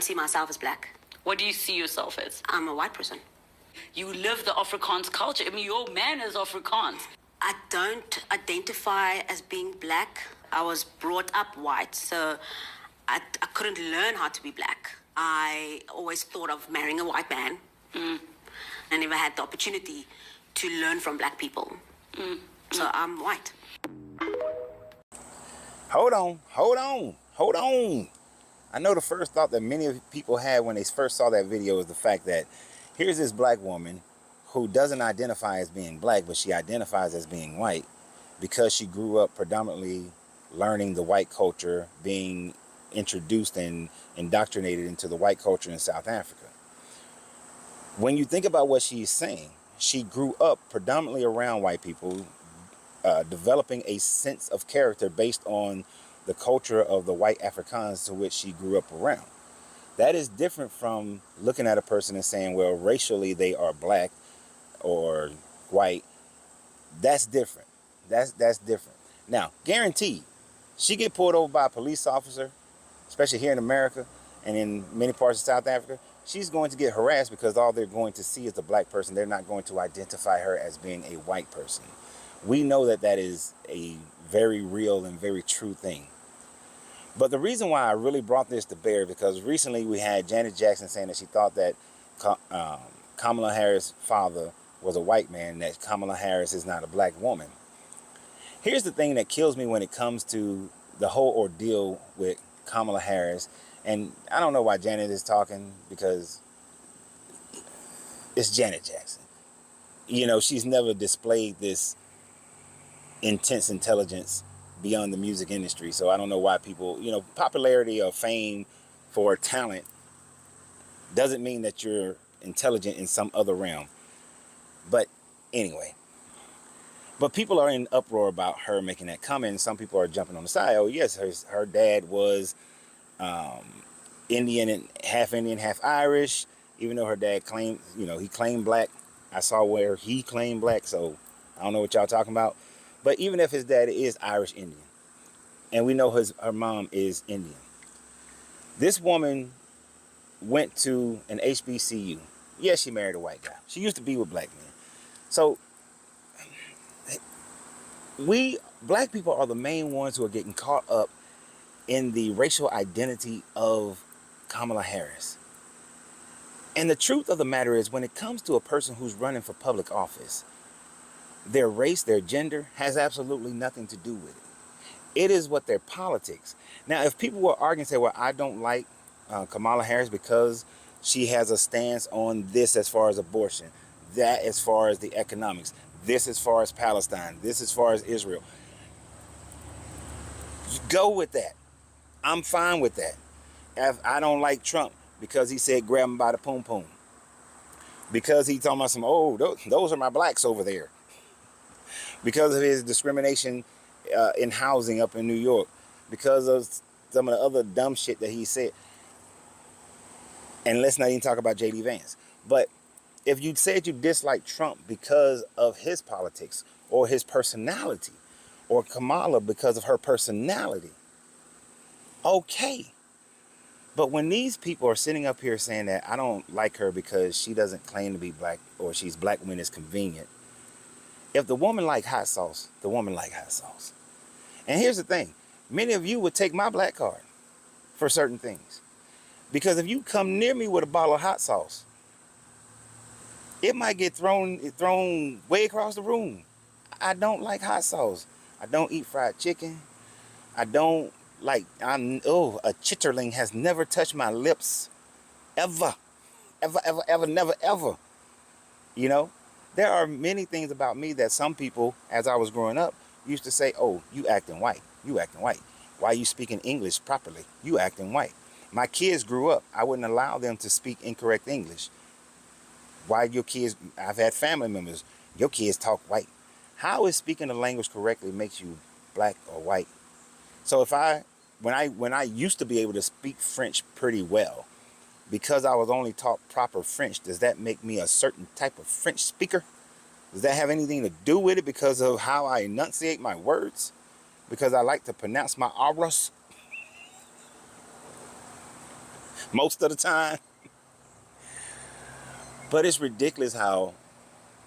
don't see myself as black. What do you see yourself as? I'm a white person. You live the Afrikaans culture. I mean, your man is Afrikaans. I don't identify as being black. I was brought up white, so I couldn't learn how to be black. I always thought of marrying a white man. I never had the opportunity to learn from black people. So I'm white. Hold on. I know the first thought that many people had when they first saw that video is the fact that here's this black woman who doesn't identify as being black, but she identifies as being white because she grew up predominantly learning the white culture, being introduced and indoctrinated into the white culture in South Africa. When you think about what she's saying, she grew up predominantly around white people, developing a sense of character based on the culture of the white Afrikaans to which she grew up around. That is different from looking at a person and saying, well, racially they are black or white. That's different. That's different. Now, guaranteed, she get pulled over by a police officer, especially here in America and in many parts of South Africa, she's going to get harassed because all they're going to see is a black person. They're not going to identify her as being a white person. We know that that is a very real and very true thing. But the reason why I really brought this to bear, because recently we had Janet Jackson saying that she thought that Kamala Harris' father was a white man, that Kamala Harris is not a black woman. Here's the thing that kills me when it comes to the whole ordeal with Kamala Harris. And I don't know why Janet is talking, because it's Janet Jackson. You know, she's never displayed this intense intelligence beyond the music industry. So I don't know why people, you know, popularity or fame for talent doesn't mean that you're intelligent in some other realm. But anyway, but people are in uproar about her making that comment. And some people are jumping on the side. Oh yes, her dad was Indian, and half Irish, even though her dad claimed, you know, he claimed black. I saw where he claimed black, so I don't know what y'all talking about. But even if his dad is Irish Indian, and we know her mom is Indian, this woman went to an HBCU. Yes, she married a white guy. She used to be with black men. So we black people are the main ones who are getting caught up in the racial identity of Kamala Harris. And the truth of the matter is, when it comes to a person who's running for public office, their race, their gender has absolutely nothing to do with it. It is what their politics. Now, if people were arguing and say, well, I don't like Kamala Harris because she has a stance on this as far as abortion, that as far as the economics, this as far as Palestine, this as far as Israel, go with that. I'm fine with that. If I don't like Trump because he said grab him by the poom poom, because he talking about some, oh, those are my blacks over there, because of his discrimination in housing up in New York, because of some of the other dumb shit that he said. And let's not even talk about J.D. Vance. But if you said you dislike Trump because of his politics or his personality, or Kamala because of her personality, okay. But when these people are sitting up here saying that I don't like her because she doesn't claim to be black, or she's black when it's convenient. If the woman like hot sauce, the woman like hot sauce. And here's the thing. Many of you would take my black card for certain things. Because if you come near me with a bottle of hot sauce, it might get thrown way across the room. I don't like hot sauce. I don't eat fried chicken. I don't like, a chitterling has never touched my lips. Ever. Ever, never, ever. You know? There are many things about me that some people, as I was growing up, used to say, oh, you acting white. You acting white. Why are you speaking English properly? You acting white. My kids grew up. I wouldn't allow them to speak incorrect English. Why your kids, I've had family members, your kids talk white. How is speaking the language correctly makes you black or white? So when I used to be able to speak French pretty well, because I was only taught proper French, does that make me a certain type of French speaker? Does that have anything to do with it because of how I enunciate my words? Because I like to pronounce my R's? most of the time. But it's ridiculous how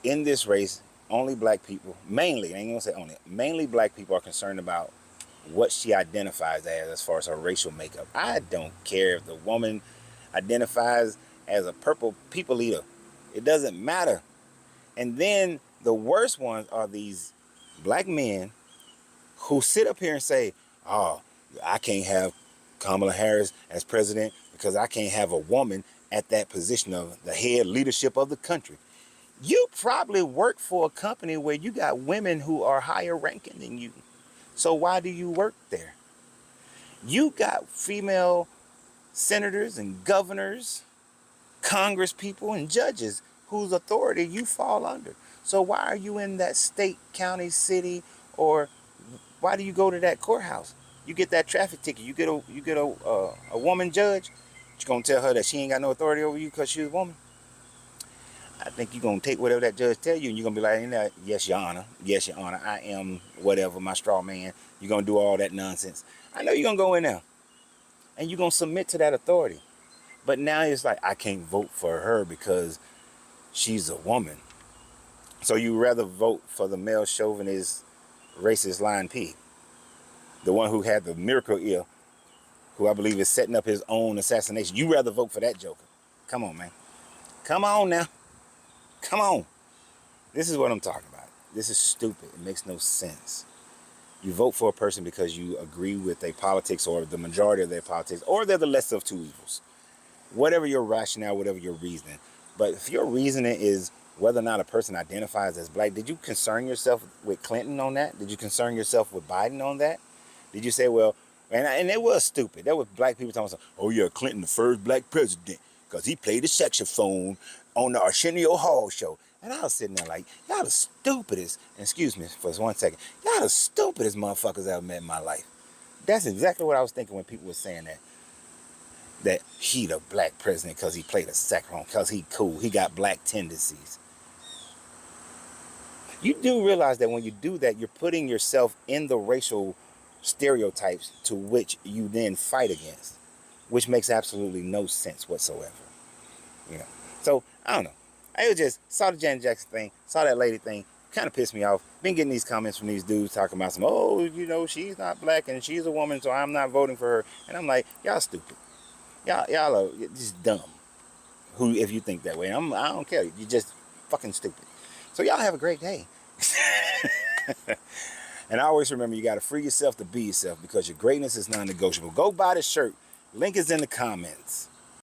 in this race, only black people, mainly, I ain't gonna say only, mainly black people are concerned about what she identifies as far as her racial makeup. I don't care if the woman identifies as a purple people eater. It doesn't matter. And then the worst ones are these black men who sit up here and say, oh, I can't have Kamala Harris as president because I can't have a woman at that position of the head leadership of the country. You probably work for a company where you got women who are higher ranking than you. So why do you work there? You got female senators and governors, congress people and judges whose authority you fall under. So why are you in that state, county, city, or why do you go to that courthouse? You get that traffic ticket. You get a woman judge. You gonna tell her that she ain't got no authority over you because she's a woman? I think you're gonna take whatever that judge tell you, and you're gonna be like, yes, Your Honor. Yes, Your Honor. I am whatever, my straw man. You're gonna do all that nonsense. I know you're gonna go in there, and you're gonna submit to that authority. But now it's like, I can't vote for her because she's a woman. So you rather vote for the male chauvinist, racist lying pig, the one who had the miracle ear, who I believe is setting up his own assassination. You rather vote for that joker? Come on, man. Come on now. Come on. This is what I'm talking about. This is stupid. It makes no sense. You vote for a person because you agree with their politics or the majority of their politics, or they're the lesser of two evils. Whatever your rationale, whatever your reasoning. But if your reasoning is whether or not a person identifies as black, did you concern yourself with Clinton on that? Did you concern yourself with Biden on that? Did you say, well, and it was stupid. There was black people talking, oh yeah, Clinton, the first black president, because he played the saxophone on the Arsenio Hall show. And I was sitting there like, y'all the stupidest, excuse me for 1 second, y'all the stupidest motherfuckers I've ever met in my life. That's exactly what I was thinking when people were saying that he the black president because he played a saxophone, because he cool, he got black tendencies. You do realize that when you do that, you're putting yourself in the racial stereotypes to which you then fight against, which makes absolutely no sense whatsoever. You know, so I don't know. I just saw the Janet Jackson thing, saw that lady thing, kind of pissed me off. Been getting these comments from these dudes talking about oh, you know, she's not black and she's a woman, so I'm not voting for her. And I'm like, y'all stupid. Y'all are just dumb. Who, if you think that way, I don't care. You're just fucking stupid. So y'all have a great day. And I always remember, you got to free yourself to be yourself, because your greatness is non-negotiable. Go buy the shirt. Link is in the comments.